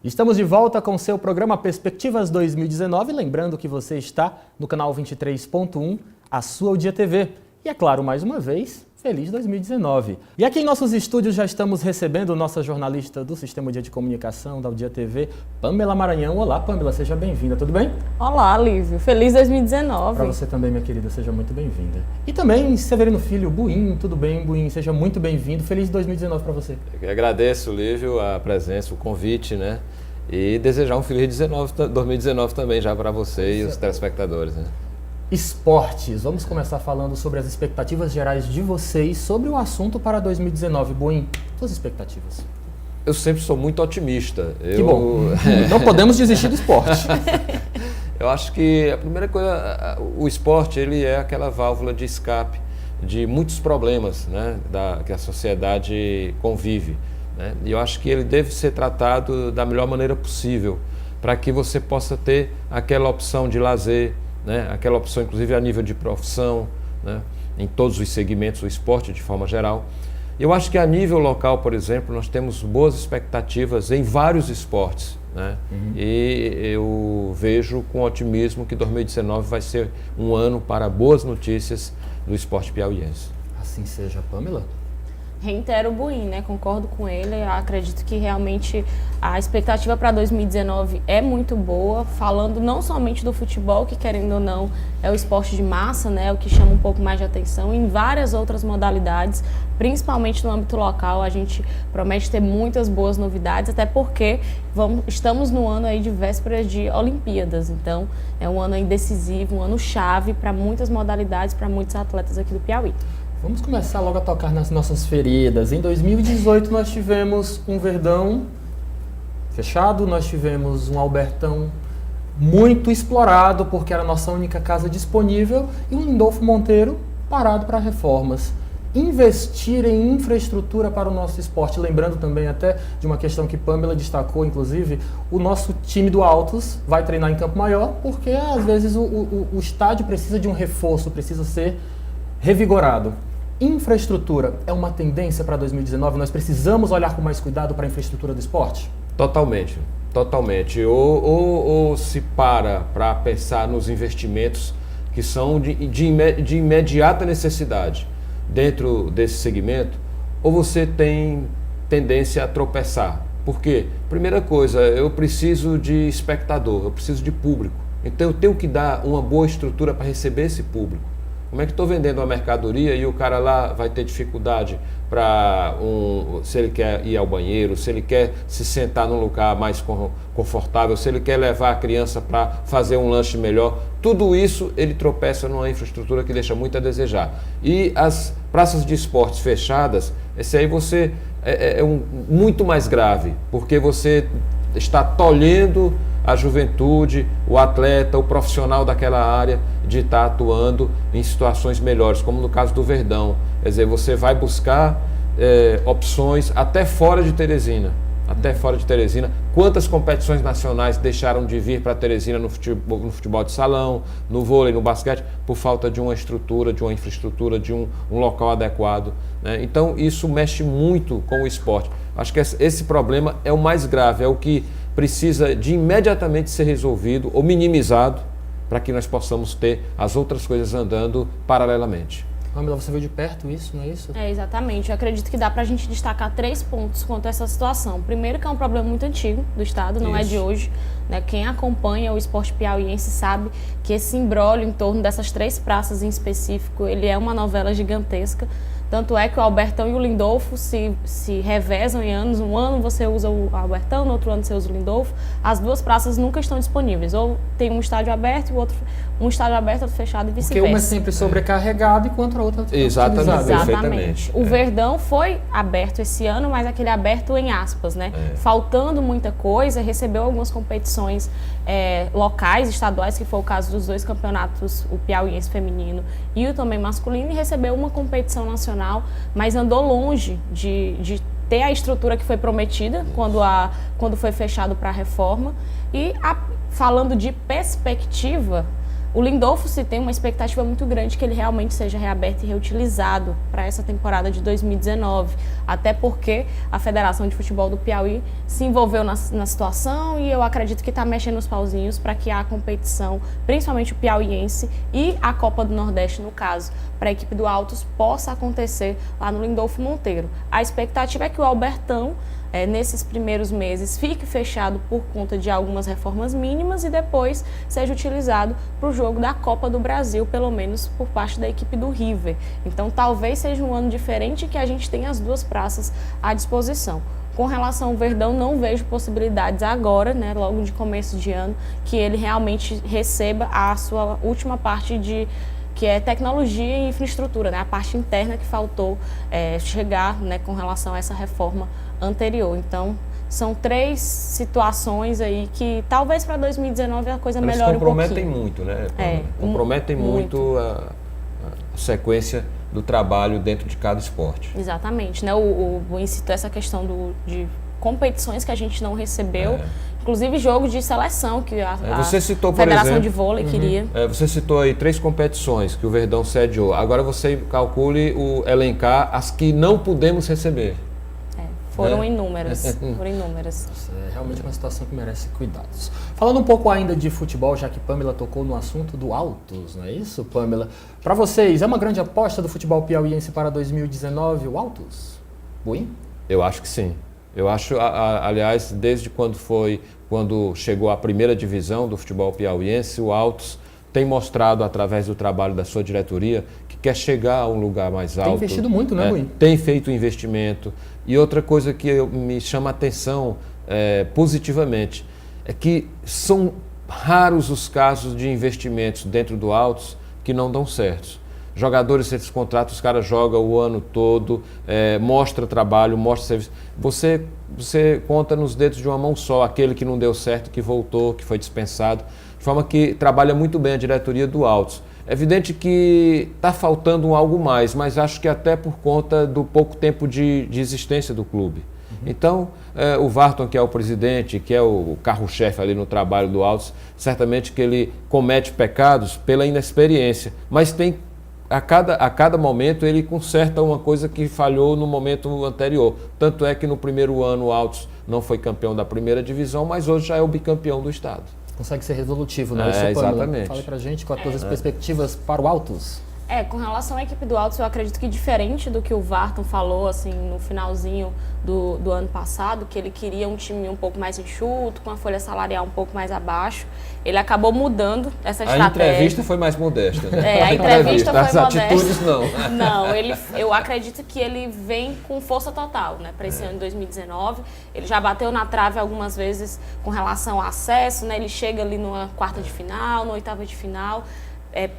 Estamos de volta com seu programa Perspectivas 2019, lembrando que você está no canal 23.1, a sua Dia TV. E é claro, mais uma vez, feliz 2019. E aqui em nossos estúdios já estamos recebendo nossa jornalista do Sistema Dia de Comunicação da Dia TV, Pamela Maranhão. Olá, Pamela, seja bem-vinda, tudo bem? Olá, Lívio. Feliz 2019. Para você também, minha querida, seja muito bem-vinda. E também Severino Filho, Buim, tudo bem, Buim? Seja muito bem-vindo. Feliz 2019 para você. Eu agradeço, Lívio, a presença, o convite, né? E desejar um feliz 2019 também já para você e os telespectadores, né? Esportes. Vamos começar falando sobre as expectativas gerais de vocês sobre o assunto para 2019. Buim, suas expectativas? Eu sempre sou muito otimista. Que bom. Não podemos desistir do esporte. Eu acho que a primeira coisa, o esporte ele é aquela válvula de escape de muitos problemas, né, que a sociedade convive, né? E eu acho que ele deve ser tratado da melhor maneira possível para que você possa ter aquela opção de lazer, né? Aquela opção, inclusive, a nível de profissão, né? Em todos os segmentos, o esporte de forma geral. Eu acho que a nível local, por exemplo, nós temos boas expectativas em vários esportes, né? E eu vejo com otimismo que 2019 vai ser um ano para boas notícias do esporte piauiense. Assim seja, Pamela. Reitero o Buim, né? Concordo com ele. Eu acredito que realmente a expectativa para 2019 é muito boa, falando não somente do futebol, que querendo ou não é o esporte de massa, né? O que chama um pouco mais de atenção, em várias outras modalidades, principalmente no âmbito local. A gente promete ter muitas boas novidades, até porque estamos no ano aí de vésperas de Olimpíadas, então é um ano aí decisivo, um ano chave para muitas modalidades, para muitos atletas aqui do Piauí. Vamos começar logo a tocar nas nossas feridas. Em 2018 nós tivemos um Verdão fechado, nós tivemos um Albertão muito explorado porque era a nossa única casa disponível e um Lindolfo Monteiro parado para reformas. Investir em infraestrutura para o nosso esporte, lembrando também até de uma questão que Pamela destacou, inclusive, o nosso time do Altos vai treinar em Campo Maior porque às vezes o estádio precisa de um reforço, precisa ser revigorado. Infraestrutura é uma tendência para 2019? Nós precisamos olhar com mais cuidado para a infraestrutura do esporte? Totalmente, totalmente. Ou se para pensar nos investimentos que são de imediata necessidade dentro desse segmento, ou você tem tendência a tropeçar. Por quê? Primeira coisa, eu preciso de espectador, eu preciso de público. Então eu tenho que dar uma boa estrutura para receber esse público. Como é que estou vendendo uma mercadoria e o cara lá vai ter dificuldade se ele quer ir ao banheiro, se ele quer se sentar num lugar mais confortável, se ele quer levar a criança para fazer um lanche melhor. Tudo isso ele tropeça numa infraestrutura que deixa muito a desejar. E as praças de esportes fechadas, esse aí você muito mais grave, porque você está tolhendo a juventude, o atleta, o profissional daquela área de estar atuando em situações melhores, como no caso do Verdão. Quer dizer, você vai buscar opções até fora de Teresina. Até fora de Teresina. Quantas competições nacionais deixaram de vir para Teresina no futebol de salão, no vôlei, no basquete, por falta de uma estrutura, de uma infraestrutura, de um local adequado, né? Então isso mexe muito com o esporte. Acho que esse problema é o mais grave, é o que precisa de imediatamente ser resolvido ou minimizado para que nós possamos ter as outras coisas andando paralelamente. Pamela, você viu de perto isso, não é isso? É, exatamente. Eu acredito que dá para a gente destacar 3 pontos quanto a essa situação. Primeiro, que é um problema muito antigo do Estado, não é de hoje, né? Quem acompanha o esporte piauiense sabe que esse imbróglio em torno dessas 3 praças em específico, ele é uma novela gigantesca. Tanto é que o Albertão e o Lindolfo se revezam em anos. Um ano você usa o Albertão, no outro ano você usa o Lindolfo. As duas praças nunca estão disponíveis. Ou tem um estádio aberto e o outro um estádio aberto, outro fechado e vice-versa. Porque uma é sempre sobrecarregada enquanto a outra é Exatamente. O Verdão foi aberto esse ano, mas aquele aberto em aspas, né? Faltando muita coisa, recebeu algumas competições locais, estaduais, que foi o caso dos 2 campeonatos, o piauiense feminino e o também masculino, e recebeu uma competição nacional, mas andou longe de ter a estrutura que foi prometida quando foi fechado para a reforma. E falando de perspectiva, O Lindolfo se tem uma expectativa muito grande que ele realmente seja reaberto e reutilizado para essa temporada de 2019, até porque a Federação de Futebol do Piauí se envolveu na situação e eu acredito que está mexendo os pauzinhos para que a competição, principalmente o piauiense e a Copa do Nordeste, no caso, para a equipe do Altos, possa acontecer lá no Lindolfo Monteiro. A expectativa é que o Albertão, nesses primeiros meses, fique fechado por conta de algumas reformas mínimas e depois seja utilizado para o jogo da Copa do Brasil, pelo menos por parte da equipe do River. Então talvez seja um ano diferente que a gente tenha as duas praças à disposição. Com relação ao Verdão, não vejo possibilidades agora, né, logo de começo de ano, que ele realmente receba a sua última parte que é tecnologia e infraestrutura, né, a parte interna que faltou chegar, né, com relação a essa reforma anterior. Então, são 3 situações aí que talvez para 2019 a coisa melhore um pouquinho. Comprometem muito, né? Comprometem muito a sequência do trabalho dentro de cada esporte. Exatamente, né? O Buin citou essa questão de competições que a gente não recebeu, inclusive jogo de seleção que a Federação de Vôlei queria. Você citou aí 3 competições que o Verdão sediou. Agora você calcule elencar as que não pudemos receber. Foram inúmeras, foram inúmeras. É realmente uma situação que merece cuidados. Falando um pouco ainda de futebol, já que Pamela tocou no assunto do Altos, não é isso, Pamela? Para vocês, é uma grande aposta do futebol piauiense para 2019 o Altos? Buin? Eu acho que sim. Eu acho, aliás, desde quando chegou a primeira divisão do futebol piauiense, o Altos tem mostrado, através do trabalho da sua diretoria, que quer chegar a um lugar mais alto. Tem investido muito, né, Buin? Tem feito investimento. E outra coisa que me chama a atenção positivamente é que são raros os casos de investimentos dentro do Altos que não dão certo. Jogadores, esses contratos, os caras jogam o ano todo, mostra trabalho, mostra serviço. Você conta nos dedos de uma mão só aquele que não deu certo, que voltou, que foi dispensado. De forma que trabalha muito bem a diretoria do Altos. É evidente que está faltando algo mais, mas acho que até por conta do pouco tempo de existência do clube. Então, o Varton, que é o presidente, que é o carro-chefe ali no trabalho do Altos, certamente que ele comete pecados pela inexperiência, mas tem a cada momento ele conserta uma coisa que falhou no momento anterior. Tanto é que no primeiro ano o Altos não foi campeão da primeira divisão, mas hoje já é o bicampeão do estado. Consegue ser resolutivo, né? Exatamente. Fala pra gente quais as perspectivas para o Altos. Com relação à equipe do Altos, eu acredito que diferente do que o Varton falou assim, no finalzinho do ano passado, que ele queria um time um pouco mais enxuto, com a folha salarial um pouco mais abaixo, ele acabou mudando essa estratégia. A entrevista foi mais modesta, né? A entrevista foi As modesta. atitudes não. Não, eu acredito que ele vem com força total, né? Para esse ano de 2019. Ele já bateu na trave algumas vezes com relação ao acesso, né? Ele chega ali numa quarta de final, na oitava de final.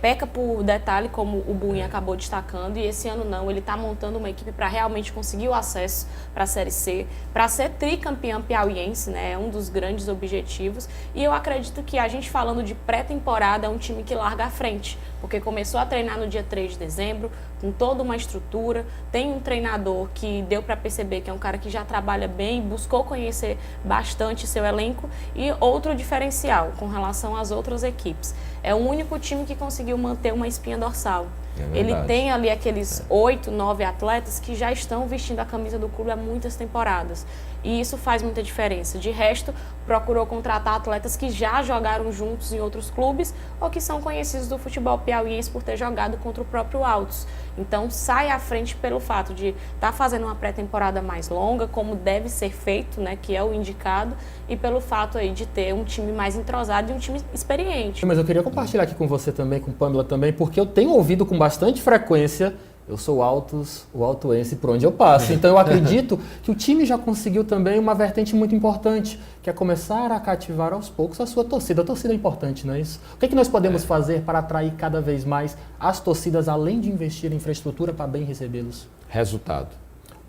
Peca por detalhe, como o Buin acabou destacando, e esse ano não, ele está montando uma equipe para realmente conseguir o acesso para a Série C, para ser tricampeão piauiense, né, é um dos grandes objetivos, e eu acredito que a gente falando de pré-temporada é um time que larga à frente, porque começou a treinar no dia 3 de dezembro, com toda uma estrutura, tem um treinador que deu para perceber que é um cara que já trabalha bem, buscou conhecer bastante seu elenco, e outro diferencial com relação às outras equipes. É o único time que conseguiu manter uma espinha dorsal. Ele tem ali aqueles 8, 9 atletas que já estão vestindo a camisa do clube há muitas temporadas. E isso faz muita diferença. De resto, procurou contratar atletas que já jogaram juntos em outros clubes ou que são conhecidos do futebol piauiense por ter jogado contra o próprio Altos. Então, sai à frente pelo fato de estar fazendo uma pré-temporada mais longa, como deve ser feito, né, que é o indicado, e pelo fato aí de ter um time mais entrosado e um time experiente. Mas eu queria compartilhar aqui com você também, com Pamela também, porque eu tenho ouvido com bastante frequência: eu sou o Altos, o altoense por onde eu passo. Então eu acredito que o time já conseguiu também uma vertente muito importante, que é começar a cativar aos poucos a sua torcida. A torcida é importante, não é isso? O que é que nós podemos fazer para atrair cada vez mais as torcidas, além de investir em infraestrutura para bem recebê-los? Resultado.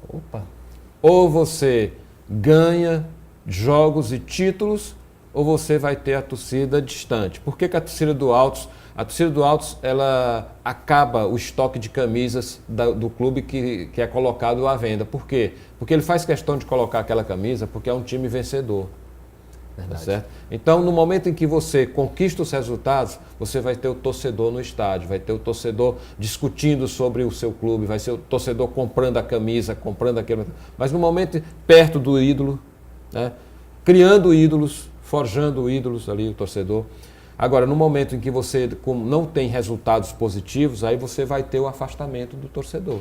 Opa! Ou você ganha jogos e títulos, ou você vai ter a torcida distante. Por que a torcida do Altos? A torcida do Altos, ela acaba o estoque de camisas do clube que é colocado à venda. Por quê? Porque ele faz questão de colocar aquela camisa porque é um time vencedor. Verdade. Tá certo? Então, no momento em que você conquista os resultados, você vai ter o torcedor no estádio, vai ter o torcedor discutindo sobre o seu clube, vai ser o torcedor comprando a camisa, comprando aquilo. Mas no momento perto do ídolo, né? Criando ídolos, forjando ídolos ali, o torcedor. Agora, no momento em que você não tem resultados positivos, aí você vai ter o afastamento do torcedor.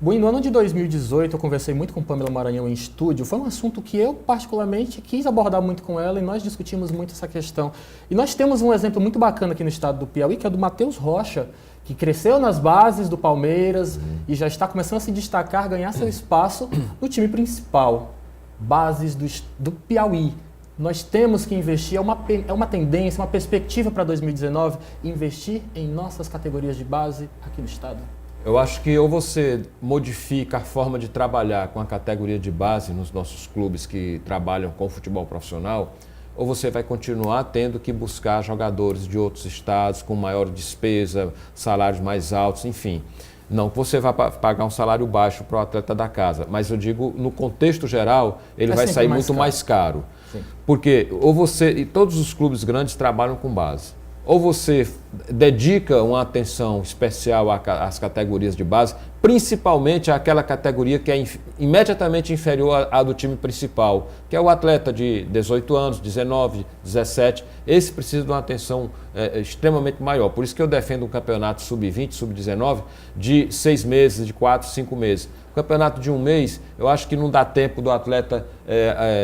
Bom, no ano de 2018 eu conversei muito com Pamela Maranhão em estúdio, foi um assunto que eu particularmente quis abordar muito com ela e nós discutimos muito essa questão. E nós temos um exemplo muito bacana aqui no estado do Piauí, que é o do Matheus Rocha, que cresceu nas bases do Palmeiras e já está começando a se destacar, ganhar seu espaço no time principal, bases do Piauí. Nós temos que investir, é uma tendência, uma perspectiva para 2019, investir em nossas categorias de base aqui no estado. Eu acho que ou você modifica a forma de trabalhar com a categoria de base nos nossos clubes que trabalham com futebol profissional, ou você vai continuar tendo que buscar jogadores de outros estados com maior despesa, salários mais altos, enfim. Não que você vá pagar um salário baixo para o atleta da casa, mas eu digo, no contexto geral, ele vai sair muito mais caro. Sim. Porque ou você, e todos os clubes grandes trabalham com base, ou você dedica uma atenção especial às categorias de base, principalmente àquela categoria que é imediatamente inferior à do time principal, que é o atleta de 18 anos, 19, 17. Esse precisa de uma atenção extremamente maior. Por isso que eu defendo um campeonato sub-20, sub-19 de 6 meses, de 4, 5 meses. O campeonato de um mês, eu acho que não dá tempo do atleta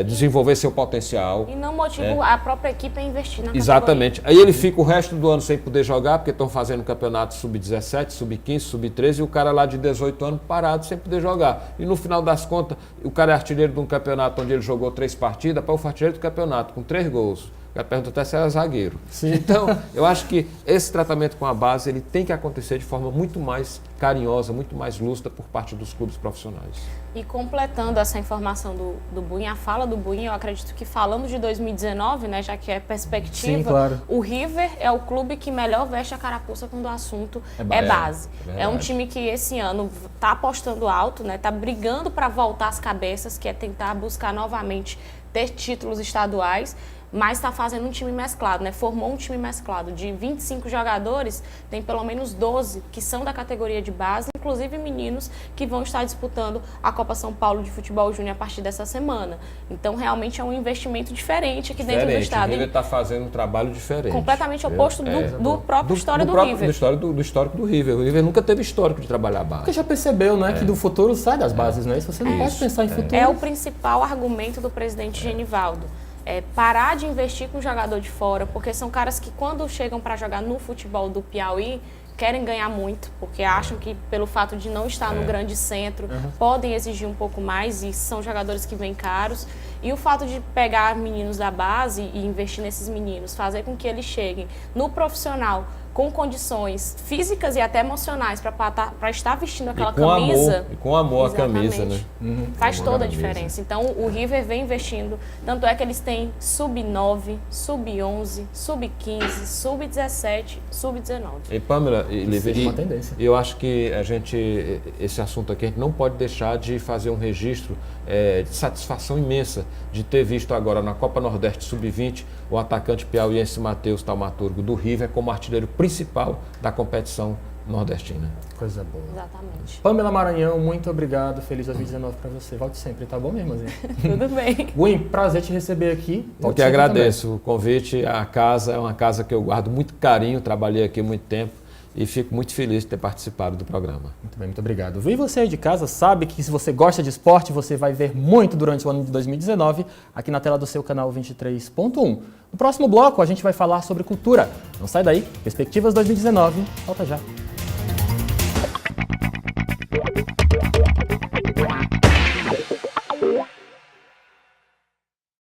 desenvolver seu potencial. E não motiva a própria equipe a investir na categoria. Exatamente. Aí ele fica o resto do ano sem poder jogar, porque estão fazendo campeonato sub-17, sub-15, sub-13, e o cara lá de 18 anos parado sem poder jogar. E no final das contas, o cara é artilheiro de um campeonato onde ele jogou 3 partidas, para o artilheiro do campeonato, com 3 gols. Já pergunta até se era zagueiro. Sim. Então, eu acho que esse tratamento com a base ele tem que acontecer de forma muito mais carinhosa, muito mais lúcida por parte dos clubes profissionais. E completando essa informação do Buin, a fala do Buin, eu acredito que falando de 2019, né, já que é perspectiva, sim, claro. O River é o clube que melhor veste a carapuça quando o assunto é base. É um time que esse ano está apostando alto, né, está brigando para voltar às cabeças, que é tentar buscar novamente ter títulos estaduais, mas está fazendo um time mesclado, né? Formou um time mesclado. De 25 jogadores, tem pelo menos 12 que são da categoria de base, inclusive meninos que vão estar disputando a Copa São Paulo de Futebol Júnior a partir dessa semana. Então, realmente é um investimento diferente aqui dentro do estado. O River está fazendo um trabalho diferente. Completamente oposto do próprio história do River. Do histórico do River. O River nunca teve histórico de trabalhar a base. Porque já percebeu, né, que do futuro sai das bases, né? Isso você não pode pensar em futuro. É o principal argumento do presidente Genivaldo. Parar de investir com jogador de fora, porque são caras que quando chegam para jogar no futebol do Piauí, querem ganhar muito, porque acham que pelo fato de não estar no grande centro, podem exigir um pouco mais e são jogadores que vêm caros. E o fato de pegar meninos da base e investir nesses meninos, fazer com que eles cheguem no profissional com condições físicas e até emocionais para estar vestindo aquela camisa. E com amor à camisa, né? Faz toda a diferença. Então, o River vem investindo. Tanto é que eles têm sub-9, sub-11, sub-15, sub-17, sub-19. E Pamela, uma tendência. Eu acho que esse assunto aqui, a gente não pode deixar de fazer um registro de satisfação imensa de ter visto agora na Copa Nordeste Sub-20 o atacante piauiense Matheus Taumaturgo do River como artilheiro principal da competição nordestina. Coisa boa. Exatamente. Pamela Maranhão, muito obrigado. Feliz 2019 para você. Volte sempre, tá bom, minha irmãzinha? Tudo bem. Buin, prazer te receber aqui. Eu que agradeço o convite. A casa é uma casa que eu guardo muito carinho, trabalhei aqui há muito tempo e fico muito feliz de ter participado do programa. Muito bem, muito obrigado. E você aí de casa sabe que se você gosta de esporte, você vai ver muito durante o ano de 2019 aqui na tela do seu canal 23.1. No próximo bloco, a gente vai falar sobre cultura. Não sai daí. Perspectivas 2019. Volta já.